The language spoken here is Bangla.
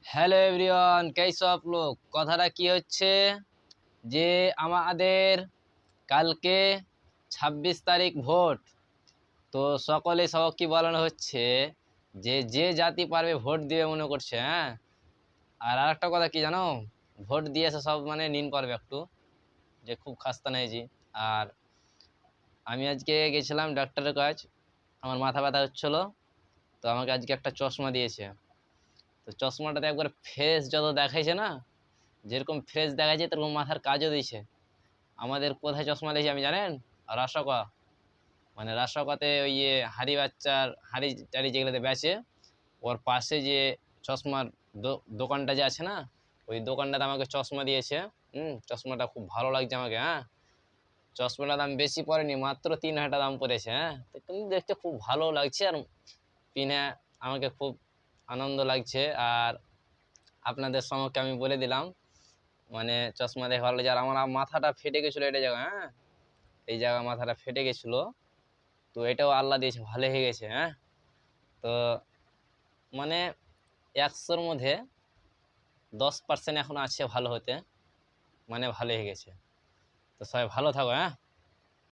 হ্যালো এভরিওয়ান, कैसे हो आप लोग। কথাটা কি হচ্ছে যে আমাদের কালকে 26 তারিখ ভোট। তো সকলে সব কি বলানো হচ্ছে যে যে জাতি পারবে ভোট দিবে মনে করছে। হ্যাঁ, আর আরেকটা কথা কি জানো, ভোট দিয়েছে সব মানে নিন পারবে একটু, যে খুব খাস্তা নেই। আর আমি আজকে গেছিলাম ডাক্তারের কাছে, আমার মাথা ব্যথা হচ্ছিল। তো আমাকে আজকে একটা চশমা দিয়েছে। তো চশমাটাতে একবার ফ্রেশ যত দেখাইছে না, যেরকম ফ্রেশ দেখাচ্ছে তেরকম মাথার কাজও দিয়েছে। আমাদের কোথায় চশমা লিয়েছে আমি জানেন? রাসকা, মানে রাসকাতে ওই হাড়ি বাচ্চার হাড়ি টাড়ি যেগুলোতে বেচে, ওর পাশে যে চশমার দোকানটা যে আছে না, ওই দোকানটাতে আমাকে চশমা দিয়েছে। চশমাটা খুব ভালো লাগছে আমাকে। হ্যাঁ, চশমাটার দাম বেশি পড়েনি, মাত্র 3,000 দাম পড়েছে। হ্যাঁ, তো তুমি দেখতে খুব ভালো লাগছে, আর পিনে আমাকে খুব আনন্দ লাগছে। আর আপনাদের সম্মুখে আমি বলে দিলাম, মানে চশমা দেখে ভালো লাগছে। আর আমার মাথাটা ফেটে গেছিলো এটা জায়গা। হ্যাঁ, এই জায়গা মাথাটা ফেটে গেছিলো, তো এটাও আল্লাহ দিয়েছে, ভালো হয়ে গেছে। হ্যাঁ, তো মানে 100-র মধ্যে 10% এখন আছে ভালো হতে, মানে ভালো হয়ে গেছে। তো সবাই ভালো থাকো। হ্যাঁ।